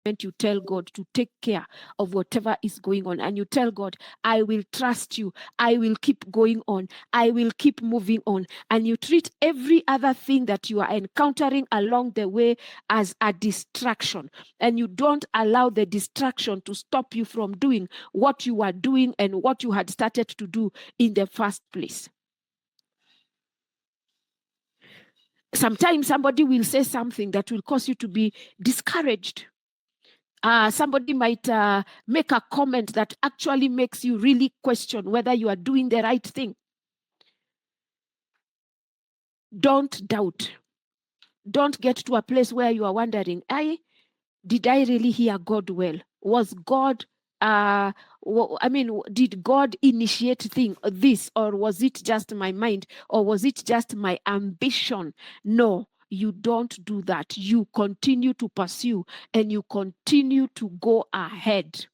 you tell God to take care of whatever is going on, and you tell God, I will trust you, I will keep going on, I will keep moving on, and you treat every other thing that you are encountering along the way as a distraction, and you don't allow the distraction to stop you from doing what you are doing and what you had started to do in the first place. Sometimes somebody will say something that will cause you to be discouraged. Somebody might make a comment that actually makes you really question whether you are doing the right thing. Don't doubt. Don't get to a place where you are wondering, did I really hear God well? Was God, did God initiate this, or was it just my mind, or was it just my ambition? No, you don't do that. You continue to pursue, and you continue to go ahead.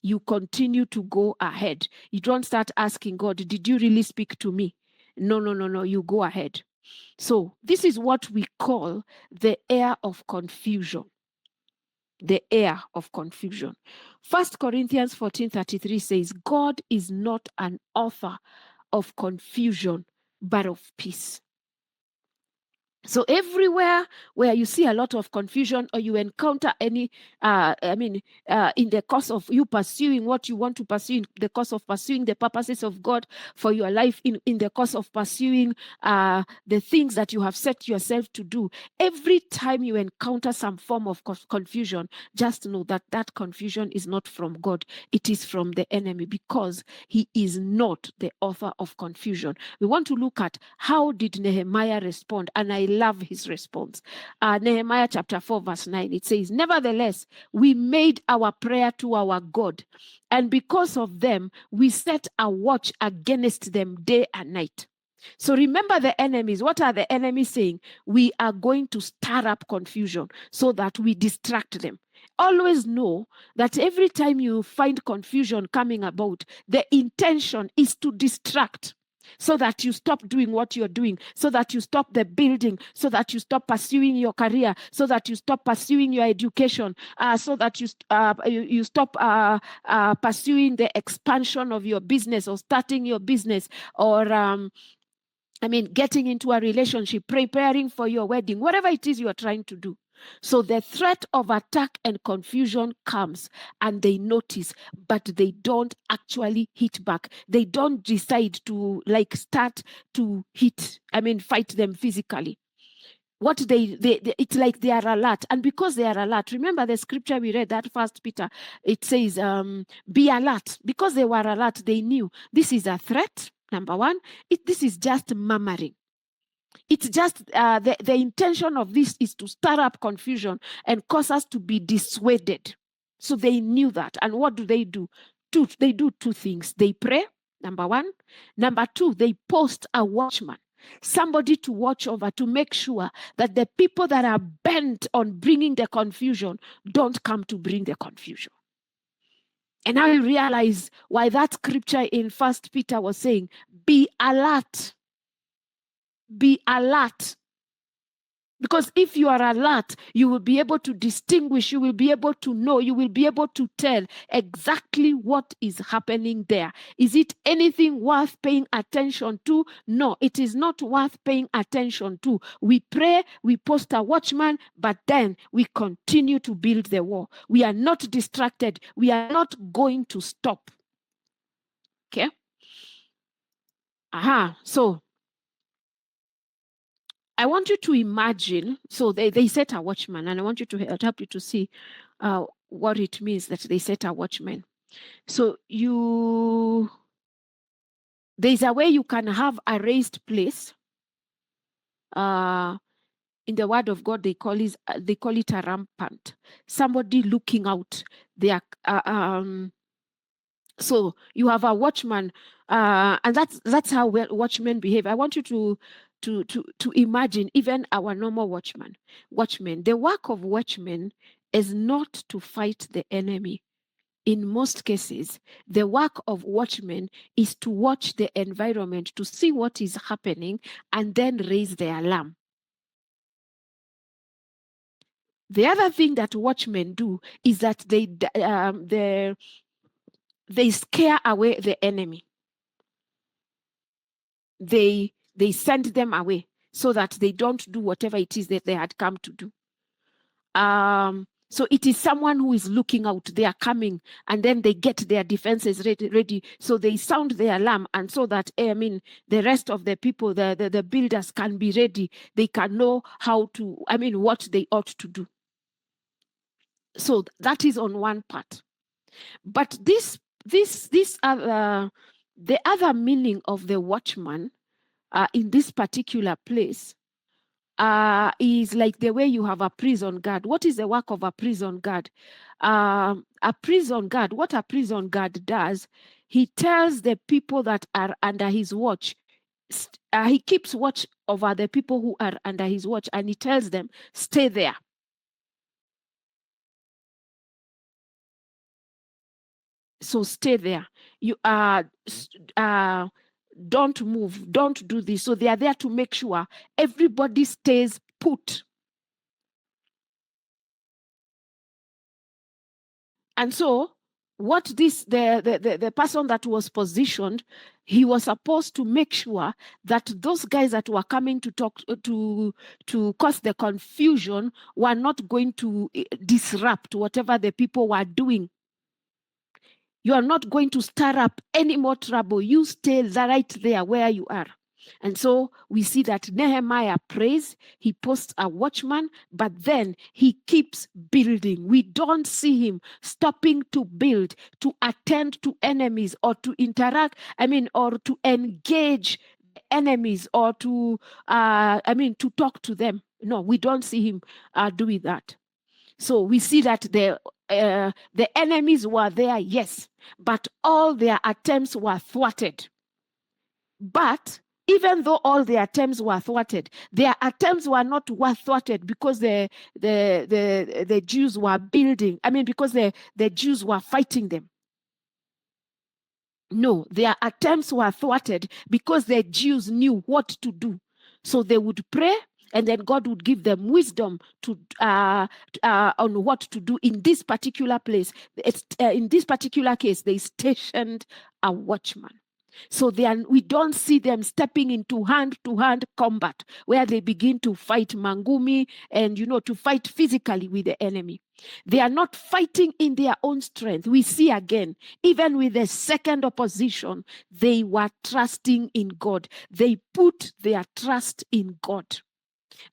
You continue to go ahead. You don't start asking God, did you really speak to me? No. You go ahead. So this is what we call the air of confusion. The air of confusion. 1 Corinthians 14:33 says, God is not an author of confusion, but of peace. So everywhere where you see a lot of confusion, or you encounter any, in the course of you pursuing what you want to pursue, in the course of pursuing the purposes of God for your life, in the course of pursuing the things that you have set yourself to do, every time you encounter some form of confusion, just know that that confusion is not from God. It is from the enemy, because he is not the author of confusion. We want to look at how did Nehemiah respond, and I love his response. Nehemiah chapter 4 verse 9, it says, nevertheless, we made our prayer to our God, and because of them, we set a watch against them day and night. So remember the enemies. What are the enemies saying? We are going to stir up confusion so that we distract them. Always know that every time you find confusion coming about, the intention is to distract, so that you stop doing what you're doing, so that you stop the building, so that you stop pursuing your career, so that you stop pursuing your education, so that you stop pursuing the expansion of your business, or starting your business, or getting into a relationship, preparing for your wedding, whatever it is you are trying to do. So the threat of attack and confusion comes, and they notice, but they don't actually hit back. They don't decide to start to fight them physically. What it's like they are alert, and because they are alert, remember the scripture we read, that First Peter, it says, be alert. Because they were alert, they knew this is a threat. Number one, this is just murmuring. It's just the intention of this is to stir up confusion and cause us to be dissuaded. So they knew that. And what do? They do two things. They pray, number one. Number two, they post a watchman, somebody to watch over, to make sure that the people that are bent on bringing the confusion don't come to bring the confusion. And now you realize why that scripture in First Peter was saying, be alert. Be alert. Because if you are alert, you will be able to distinguish, you will be able to know, you will be able to tell exactly what is happening there. Is it anything worth paying attention to? No, it is not worth paying attention to. We pray, we post a watchman, but then we continue to build the wall. We are not distracted. We are not going to stop. Okay? So I want you to imagine, so they set a watchman, and I want you to help you to see what it means that they set a watchman. So there's a way you can have a raised place. In the word of God, they call it a rampant. Somebody looking out. So you have a watchman, and that's how watchmen behave. I want you to imagine even our normal watchmen. The work of watchmen is not to fight the enemy. In most cases, the work of watchmen is to watch the environment, to see what is happening, and then raise the alarm. The other thing that watchmen do is that they scare away the enemy. They send them away so that they don't do whatever it is that they had come to do. So it is someone who is looking out. They are coming, and then they get their defenses ready. So they sound the alarm, and so that the rest of the people, the builders, can be ready. They can know what they ought to do. So that is on one part. But the other meaning of the watchman in this particular place is like the way you have a prison guard. What is the work of a prison guard? A prison guard, what a prison guard does, he tells the people that are under his watch, he keeps watch over the people who are under his watch, and he tells them, stay there. So stay there. You don't move, don't do this. So they are there to make sure everybody stays put. And so what the person that was positioned, he was supposed to make sure that those guys that were coming to talk to cause the confusion were not going to disrupt whatever the people were doing. You are not going to stir up any more trouble. You stay right there where you are. And so we see that Nehemiah prays, he posts a watchman, but then he keeps building. We don't see him stopping to build, to attend to enemies, or to interact, or to engage enemies, or to talk to them. No, we don't see him doing that. So we see that the enemies were there, yes, but all their attempts were thwarted. But even though all their attempts were thwarted, their attempts were not thwarted because the Jews were building. Because the Jews were fighting them. No, their attempts were thwarted because the Jews knew what to do. So they would pray, and then God would give them wisdom to on what to do in this particular place. In this particular case, they stationed a watchman. So we don't see them stepping into hand-to-hand combat where they begin to fight mangumi and, to fight physically with the enemy. They are not fighting in their own strength. We see again, even with the second opposition, they were trusting in God. They put their trust in God.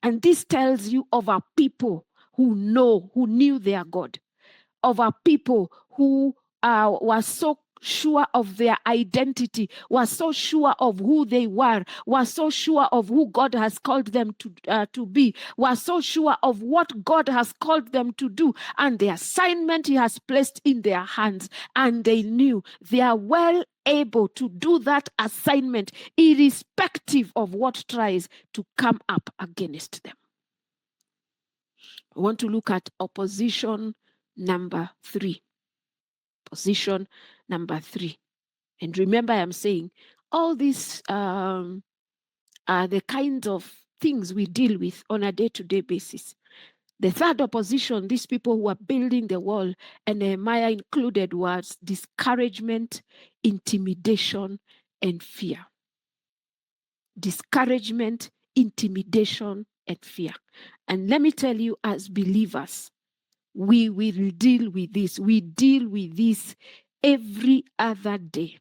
And this tells you of our people who knew their God, of our people who were so sure of their identity, were so sure of who they were so sure of who God has called them to be, were so sure of what God has called them to do, and the assignment he has placed in their hands. And they knew they are well able to do that assignment irrespective of what tries to come up against them. I want to look at opposition number 3. Position number 3. And remember, I'm saying all these are the kinds of things we deal with on a day-to-day basis. The third opposition, these people who are building the wall, and Nehemiah included, was discouragement, intimidation, and fear. Discouragement, intimidation, and fear. And let me tell you, as believers, we will deal with this. We deal with this every other day.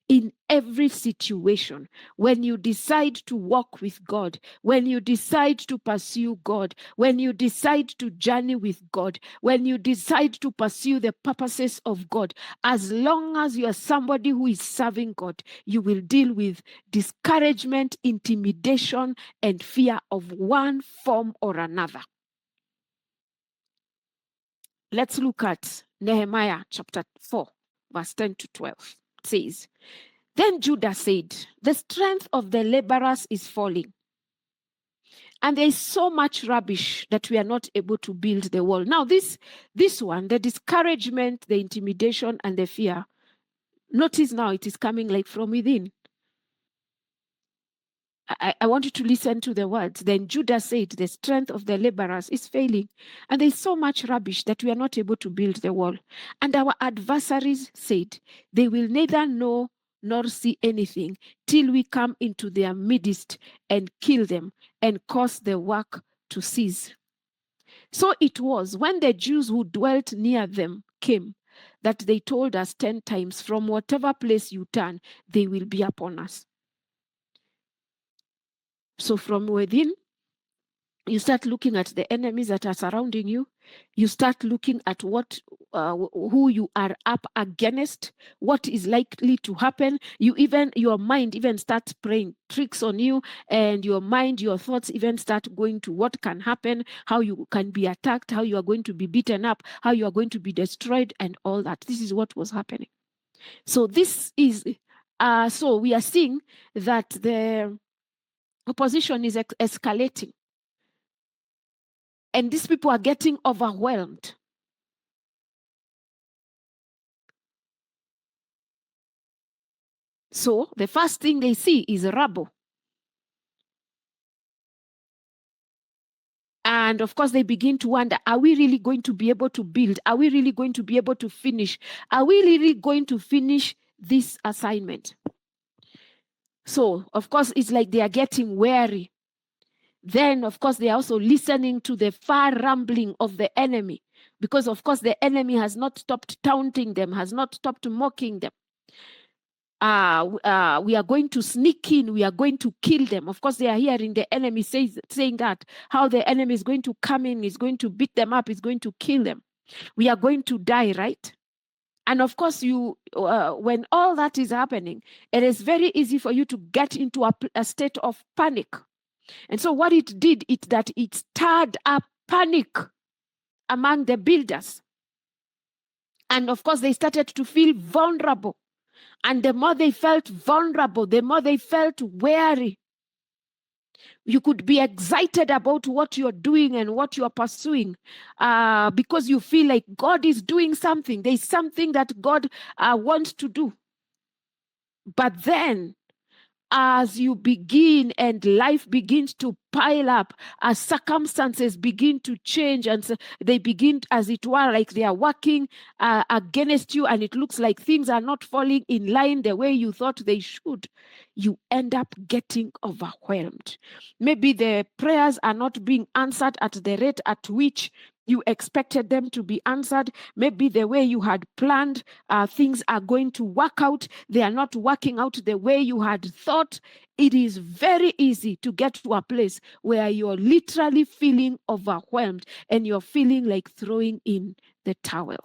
In every situation, when you decide to walk with God, when you decide to pursue God, when you decide to journey with God, when you decide to pursue the purposes of God, as long as you are somebody who is serving God, you will deal with discouragement, intimidation, and fear of one form or another. Let's look at Nehemiah chapter 4, verse 10 to 12. It says, "Then Judah said, the strength of the laborers is falling, and there is so much rubbish that we are not able to build the wall." Now, this one, the discouragement, the intimidation, and the fear, notice now it is coming like from within. I want you to listen to the words. Then Judah said, the strength of the laborers is failing, and there is so much rubbish that we are not able to build the wall. And our adversaries said, they will neither know nor see anything till we come into their midst and kill them and cause the work to cease. So it was when the Jews who dwelt near them came that they told us 10 times, from whatever place you turn, they will be upon us. So from within, you start looking at the enemies that are surrounding you. You start looking at who you are up against, what is likely to happen. Your mind even starts playing tricks on you, and your thoughts even start going to what can happen, how you can be attacked, how you are going to be beaten up, how you are going to be destroyed, and all that. This is what was happening. So this is, so we are seeing that the opposition is escalating. And these people are getting overwhelmed. So the first thing they see is rubble. And of course, they begin to wonder, are we really going to be able to build? Are we really going to be able to finish? Are we really going to finish this assignment? So, of course, it's like they are getting weary. Then, of course, they are also listening to the far rambling of the enemy, because, of course, the enemy has not stopped taunting them, has not stopped mocking them. We are going to sneak in, we are going to kill them. Of course, they are hearing the enemy saying that, how the enemy is going to come in, is going to beat them up, is going to kill them. We are going to die, right? And of course, when all that is happening, it is very easy for you to get into a state of panic. And so what it did is that it stirred up panic among the builders. And of course, they started to feel vulnerable. And the more they felt vulnerable, the more they felt weary. You could be excited about what you're doing and what you're pursuing because you feel like God is doing something. There's something that God wants to do. But then, as you begin and life begins to pile up, as circumstances begin to change, and so they begin, as it were, like they are working against you, and it looks like things are not falling in line the way you thought they should, you end up getting overwhelmed. Maybe the prayers are not being answered at the rate at which you expected them to be answered. Maybe the way you had planned things are going to work out. They are not working out the way you had thought. It is very easy to get to a place where you're literally feeling overwhelmed and you're feeling like throwing in the towel.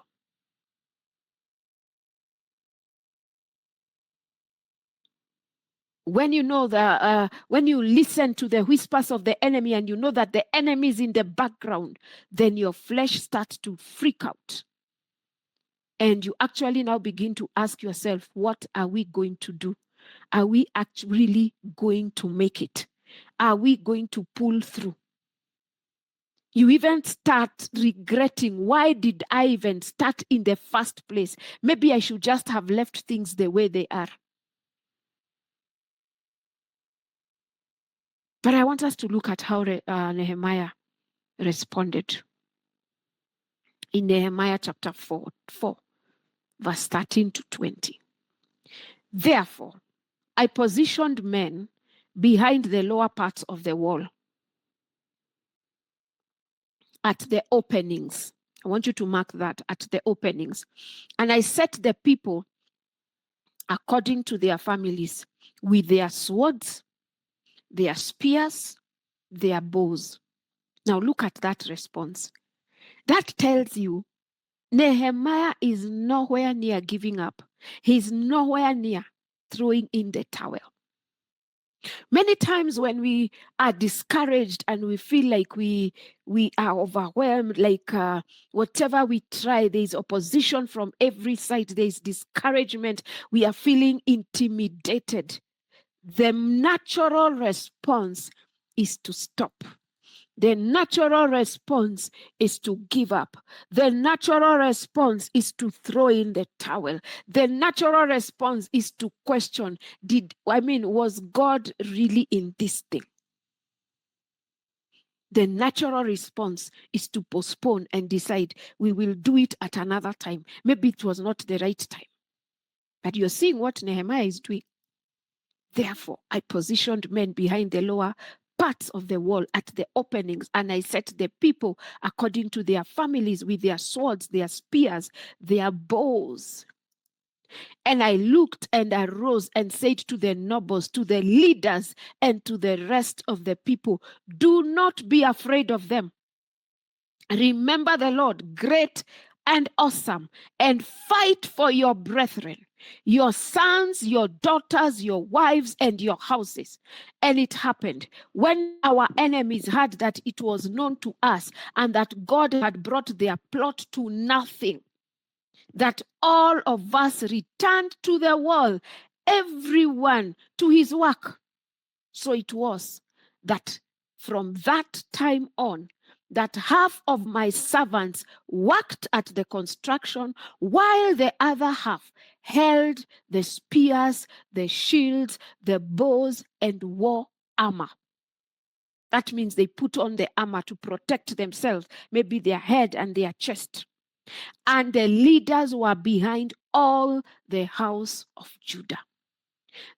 When you know when you listen to the whispers of the enemy and you know that the enemy is in the background, then your flesh starts to freak out. And you actually now begin to ask yourself, what are we going to do? Are we actually going to make it? Are we going to pull through? You even start regretting, why did I even start in the first place? Maybe I should just have left things the way they are. But I want us to look at how Nehemiah responded. In Nehemiah chapter 4, verse 13 to 20. Therefore, I positioned men behind the lower parts of the wall at the openings. I want you to mark that, at the openings. And I set the people according to their families, with their swords, their spears, their bows. Now look at that response. That tells you Nehemiah is nowhere near giving up. He's nowhere near throwing in the towel. Many times when we are discouraged and we feel like we are overwhelmed, like whatever we try, there's opposition from every side, there's discouragement, we are feeling intimidated. The natural response is to stop, The natural response is to give up. The natural response is to throw in the towel. The natural response is to question, was God really in this thing? The natural response is to postpone and decide we will do it at another time. Maybe it was not the right time. But you're seeing what Nehemiah is doing. Therefore, I positioned men behind the lower parts of the wall at the openings, and I set the people according to their families with their swords, their spears, their bows. And I looked and arose and said to the nobles, to the leaders, and to the rest of the people, do not be afraid of them. Remember the Lord, great and awesome, and fight for your brethren, your sons, your daughters, your wives, and your houses. And it happened when our enemies heard that it was known to us and that God had brought their plot to nothing, that all of us returned to the wall, everyone to his work. So it was that from that time on, that half of my servants worked at the construction while the other half held the spears, the shields, the bows, and wore armor. That means they put on the armor to protect themselves, maybe their head and their chest. And the leaders were behind all the house of Judah.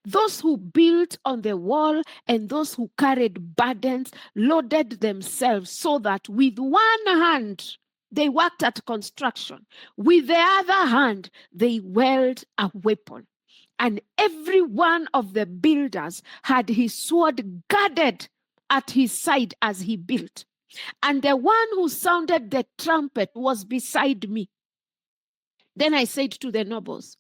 Those who built on the wall and those who carried burdens loaded themselves so that with one hand they worked at construction, with the other hand they wield a weapon. And every one of the builders had his sword guarded at his side as he built. And the one who sounded the trumpet was beside me. Then I said to the nobles,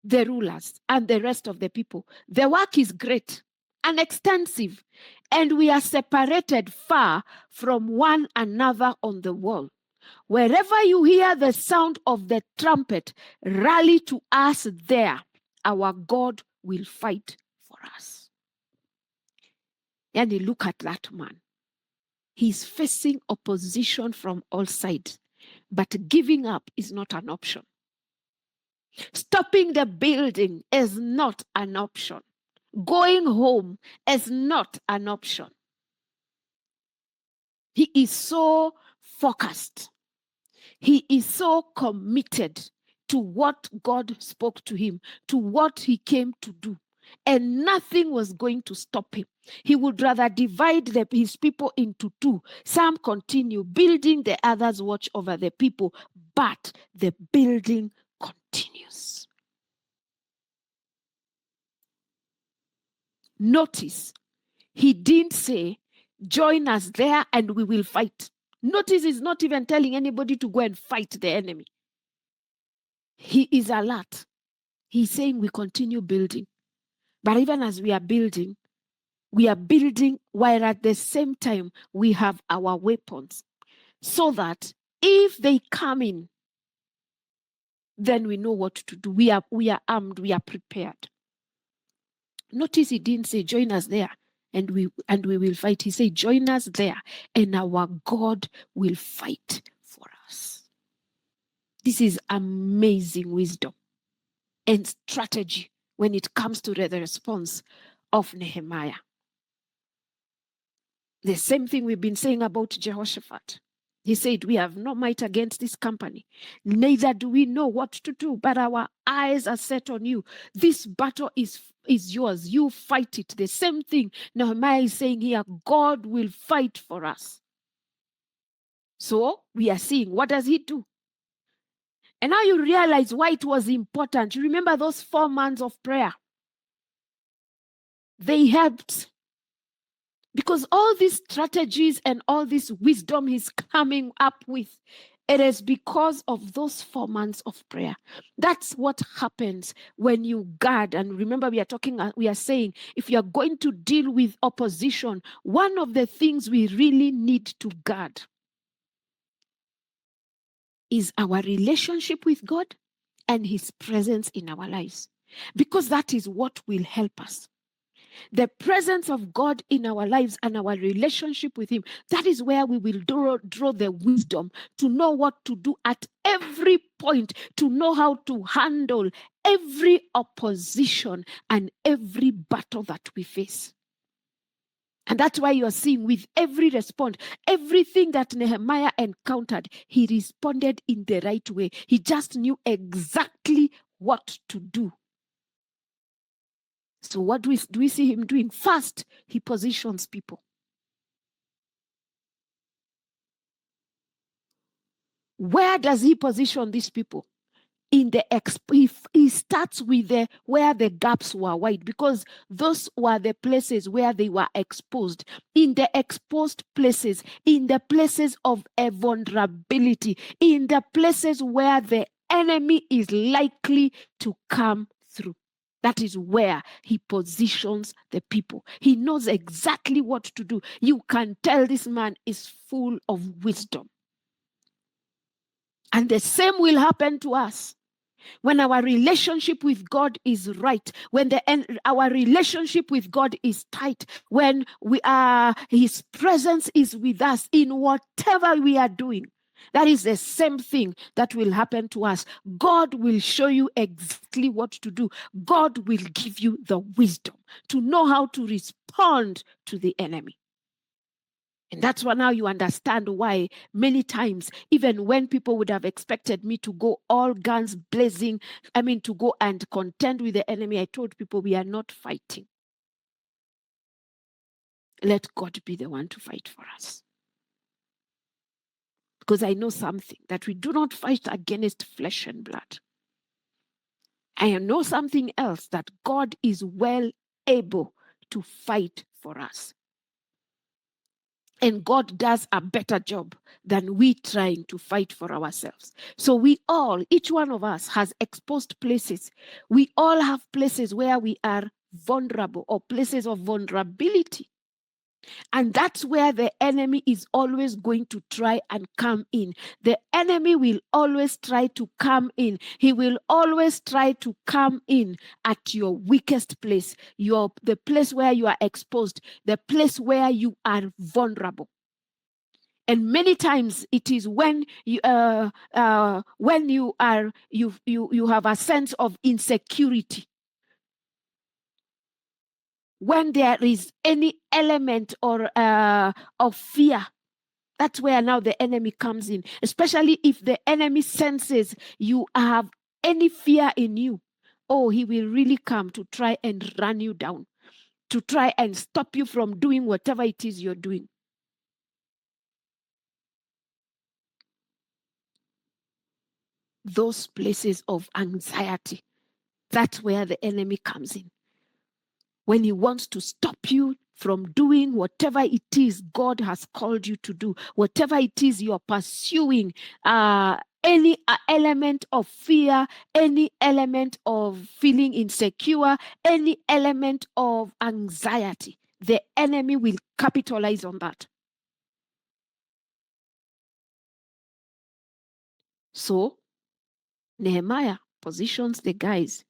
the rulers, and the rest of the people, the work is great and extensive, and we are separated far from one another on the wall. Wherever you hear the sound of the trumpet, rally to us there. Our God will fight for us. And look at that man. He's facing opposition from all sides, but giving up is not an option. Stopping the building is not an option. Going home is not an option. He is so focused. He is so committed to what God spoke to him, to what he came to do. And nothing was going to stop him. He would rather divide his people into two. Some continue building, the others watch over the people, but the building continues. Notice, he didn't say, join us there and we will fight. Notice he's not even telling anybody to go and fight the enemy. He is alert. He's saying we continue building. But even as we are building while at the same time we have our weapons. So that if they come in, then we know what to do. We are armed, we are prepared. Notice he didn't say, join us there and we will fight. He said, join us there and our God will fight for us. This is amazing wisdom and strategy when it comes to the response of Nehemiah. The same thing we've been saying about Jehoshaphat. He said, we have no might against this company, neither do we know what to do, but our eyes are set on you. This battle is yours. You fight it. The same thing Nehemiah is saying here, God will fight for us. So we are seeing, what does he do? And now you realize why it was important. You remember those 4 months of prayer? They helped. Because all these strategies and all this wisdom he's coming up with, it is because of those 4 months of prayer. That's what happens when you guard. And remember, we are saying, if you're going to deal with opposition, one of the things we really need to guard is our relationship with God and his presence in our lives. Because that is what will help us. The presence of God in our lives and our relationship with Him, that is where we will draw the wisdom to know what to do at every point, to know how to handle every opposition and every battle that we face. And that's why you're seeing with every response, everything that Nehemiah encountered, he responded in the right way. He just knew exactly what to do. So what do we see him doing? First, he positions people. Where does he position these people? In the he starts with where the gaps were wide, because those were the places where they were exposed. In the exposed places, in the places of a vulnerability, in the places where the enemy is likely to come through. That is where he positions the people. He knows exactly what to do. You can tell this man is full of wisdom. And the same will happen to us. When our relationship with God is right, when our relationship with God is tight, when His presence is with us in whatever we are doing, that is the same thing that will happen to us. God will show you exactly what to do. God will give you the wisdom to know how to respond to the enemy. And that's why now you understand why many times, even when people would have expected me to go all guns blazing, to go and contend with the enemy, I told people we are not fighting. Let God be the one to fight for us. Because I know something, that we do not fight against flesh and blood. I know something else, that God is well able to fight for us. And God does a better job than we trying to fight for ourselves. So each one of us has exposed places. We all have places where we are vulnerable, or places of vulnerability. And that's where the enemy is always going to try and come in. The enemy will always try to come in. He will always try to come in at your weakest place, the place where you are exposed, the place where you are vulnerable. And many times it is when you have a sense of insecurity, when there is any element or of fear. That's where now the enemy comes in, especially if the enemy senses you have any fear in you. Oh, he will really come to try and run you down, to try and stop you from doing whatever it is you're doing. Those places of anxiety, that's where the enemy comes in. When he wants to stop you from doing whatever it is God has called you to do, whatever it is you're pursuing, any element of fear, any element of feeling insecure, any element of anxiety, the enemy will capitalize on that. So Nehemiah positions the guys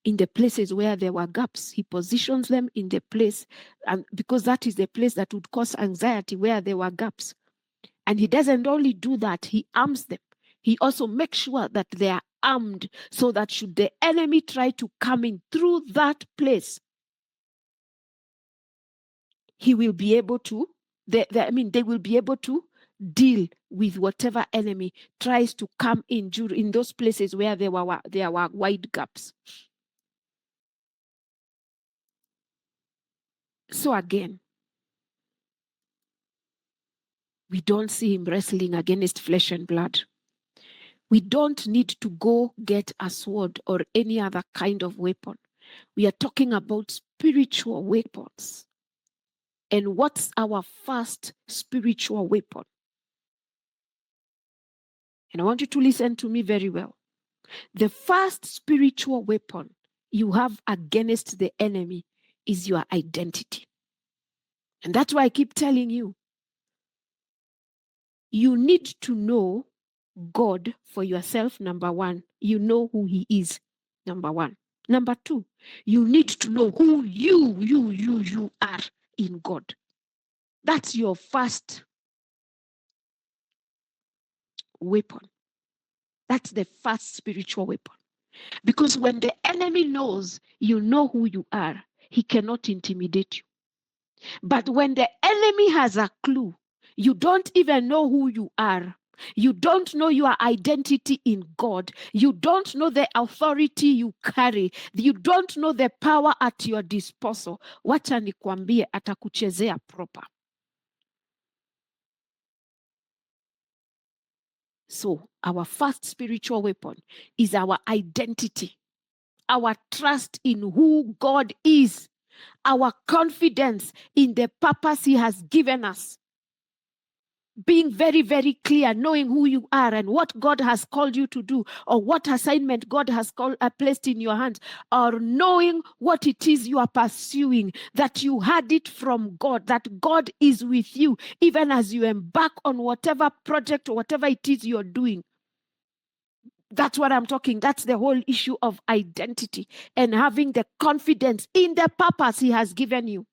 in the places where there were gaps. He positions them in the place, and because that is the place that would cause anxiety, where there were gaps. And he doesn't only do that, he arms them. He also makes sure that they are armed, so that should the enemy try to come in through that place, he will be able to, they will be able to deal with whatever enemy tries to come in those places where there were wide gaps. So again, we don't see him wrestling against flesh and blood. We don't need to go get a sword or any other kind of weapon. We are talking about spiritual weapons. And what's our first spiritual weapon? And I want you to listen to me very well. The first spiritual weapon you have against the enemy is your identity. And that's why I keep telling you, you need to know God for yourself, number one. You know who he is, number one. Number two, you need to know who you are in God. That's your first weapon. That's the first spiritual weapon. Because when the enemy knows you know who you are, he cannot intimidate you. But when the enemy has a clue, you don't even know who you are. You don't know your identity in God. You don't know the authority you carry. You don't know the power at your disposal. Wacha nikwambie, atakuchezea proper. So our first spiritual weapon is our identity, our trust in who God is, our confidence in the purpose he has given us. Being very, very clear, knowing who you are and what God has called you to do, or what assignment God has placed in your hands, or knowing what it is you are pursuing, that you had it from God, that God is with you, even as you embark on whatever project or whatever it is you're doing. That's what I'm talking. That's the whole issue of identity and having the confidence in the purpose he has given you.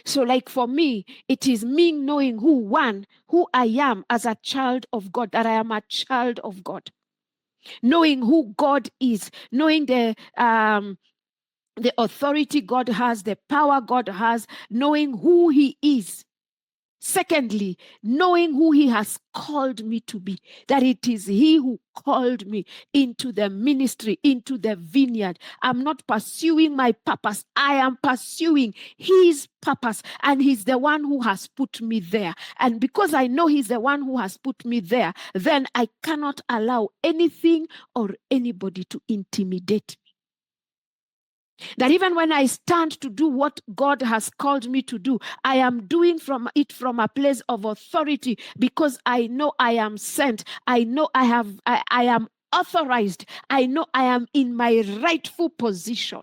So like for me, it is me knowing who I am as a child of God, that I am a child of God. Knowing who God is, knowing the authority God has, the power God has, knowing who he is. Secondly, knowing who he has called me to be, that it is he who called me into the ministry, into the vineyard. I'm not pursuing my purpose. I am pursuing his purpose, and he's the one who has put me there. And because I know he's the one who has put me there, then I cannot allow anything or anybody to intimidate me. That even when I stand to do what God has called me to do, I am doing from a place of authority, because I know I am sent. I know I am authorized. I know I am in my rightful position.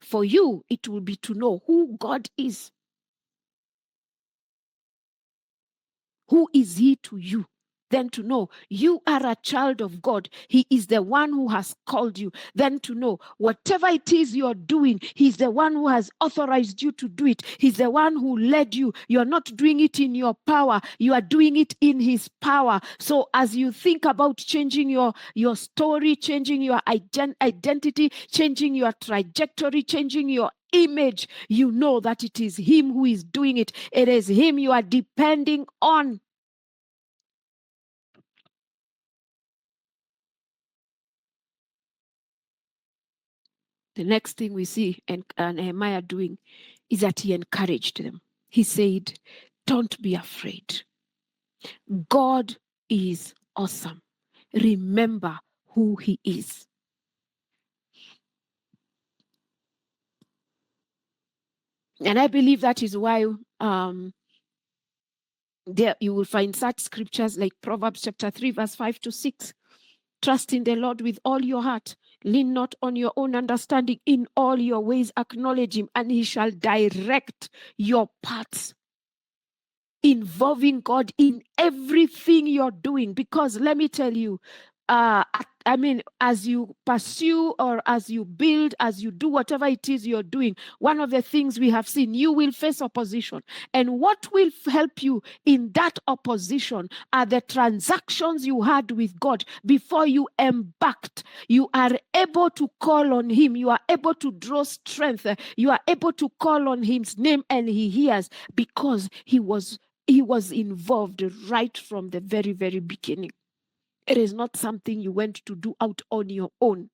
For you, it will be to know who God is. Who is he to you? Then to know you are a child of God. He is the one who has called you. Then to know whatever it is you're doing, he's the one who has authorized you to do it. He's the one who led you. You're not doing it in your power. You are doing it in his power. So as you think about changing your story, changing your identity, changing your trajectory, changing your image, you know that it is him who is doing it. It is him you are depending on. The next thing we see Nehemiah doing is that he encouraged them. He said, don't be afraid. God is awesome. Remember who he is. And I believe that is why there you will find such scriptures like Proverbs chapter 3, verse 5-6. Trust in the Lord with all your heart. Lean not on your own understanding. In all your ways acknowledge him, and he shall direct your paths. Involving God in everything you're doing. Because let me tell you, as you pursue or as you build, as you do whatever it is you're doing, one of the things we have seen, you will face opposition. And what will help you in that opposition are the transactions you had with God before you embarked. You are able to call on him. You are able to draw strength. You are able to call on his name, and he hears, because he was involved right from the very, very beginning. It is not something you went to do out on your own.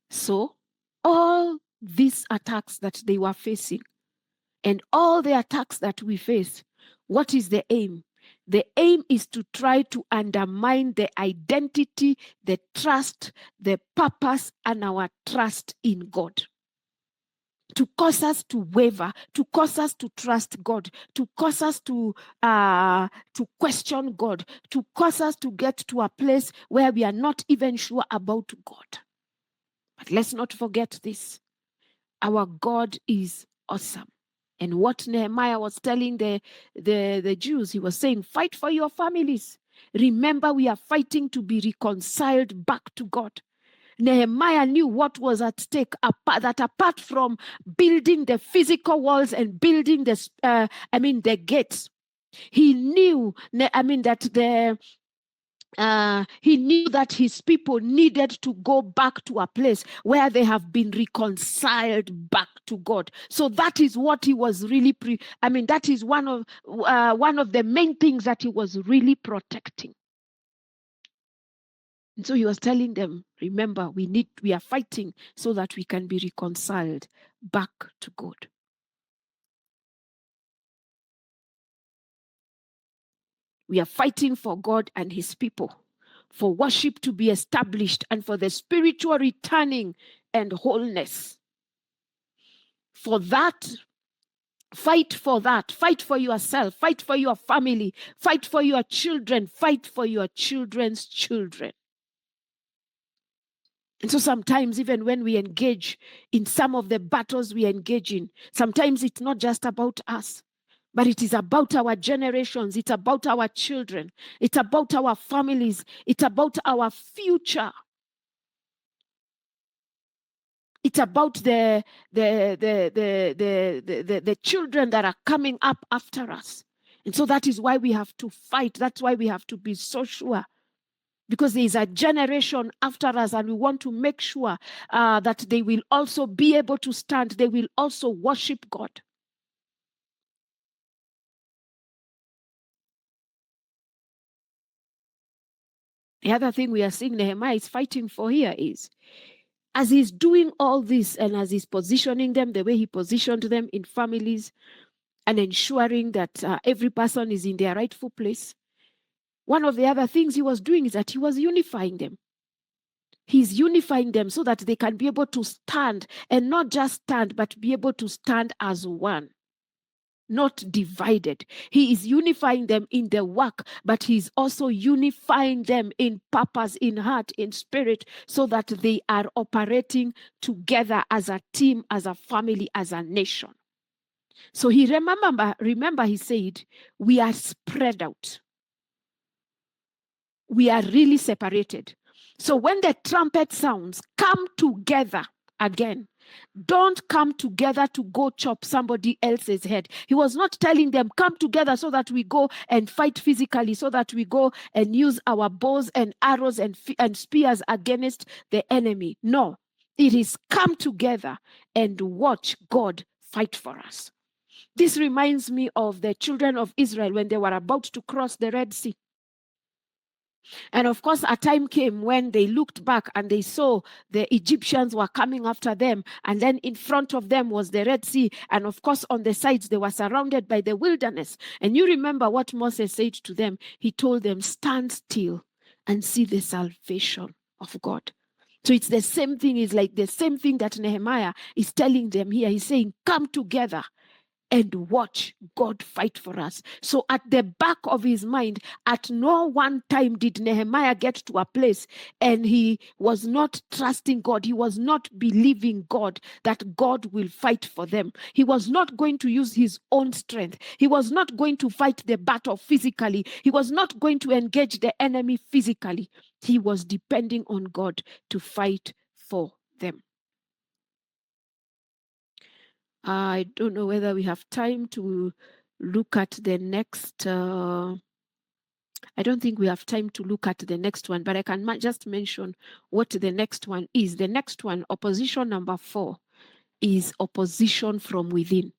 So all these attacks that they were facing, and all the attacks that we face, what is the aim? The aim is to try to undermine the identity, the trust, the purpose, and our trust in God. To cause us to waver, to cause us to trust God, to cause us to question God, to cause us to get to a place where we are not even sure about God. But let's not forget this. Our God is awesome. And what Nehemiah was telling the Jews, he was saying, fight for your families. Remember, we are fighting to be reconciled back to God. Nehemiah knew what was at stake, that apart from building the physical walls and building the gates, he knew, that he knew that his people needed to go back to a place where they have been reconciled back to God. So that is what he was really that is one of the main things that he was really protecting. And so he was telling them, remember, we are fighting so that we can be reconciled back to God. We are fighting for God and his people, for worship to be established and for the spiritual returning and wholeness. For that, fight for that. Fight for yourself. Fight for your family. Fight for your children. Fight for your children's children. And so sometimes, even when we engage in some of the battles we engage in, sometimes it's not just about us, but it is about our generations. It's about our children. It's about our families. It's about our future. It's about the children that are coming up after us. And so that is why we have to fight. That's why we have to be so sure. Because there is a generation after us, and we want to make sure that they will also be able to stand. They will also worship God. The other thing we are seeing Nehemiah is fighting for here is, as he's doing all this and as he's positioning them the way he positioned them in families and ensuring that every person is in their rightful place, one of the other things he was doing is that he was unifying them. He's unifying them so that they can be able to stand, and not just stand, but be able to stand as one, not divided. He is unifying them in the work, but he's also unifying them in purpose, in heart, in spirit, so that they are operating together as a team, as a family, as a nation. So he remember he said, we are spread out. We are really separated. So when the trumpet sounds, come together again. Don't come together to go chop somebody else's head. He was not telling them, come together so that we go and fight physically, so that we go and use our bows and arrows and spears against the enemy. No, it is come together and watch God fight for us. This reminds me of the children of Israel when they were about to cross the Red Sea. And of course, a time came when they looked back and they saw the Egyptians were coming after them. And then in front of them was the Red Sea. And of course, on the sides, they were surrounded by the wilderness. And you remember what Moses said to them. He told them, stand still and see the salvation of God. So it's the same thing. It's like the same thing that Nehemiah is telling them here. He's saying, come together and watch God fight for us. So at the back of his mind, at no one time did Nehemiah get to a place and he was not trusting God. He was not believing God that God will fight for them. He was not going to use his own strength. He was not going to fight the battle physically. He was not going to engage the enemy physically. He was depending on God to fight for them. I don't know whether we have time to look at the next. I don't think we have time to look at the next one, but I can just mention what the next one is. The next one, opposition number 4, is opposition from within.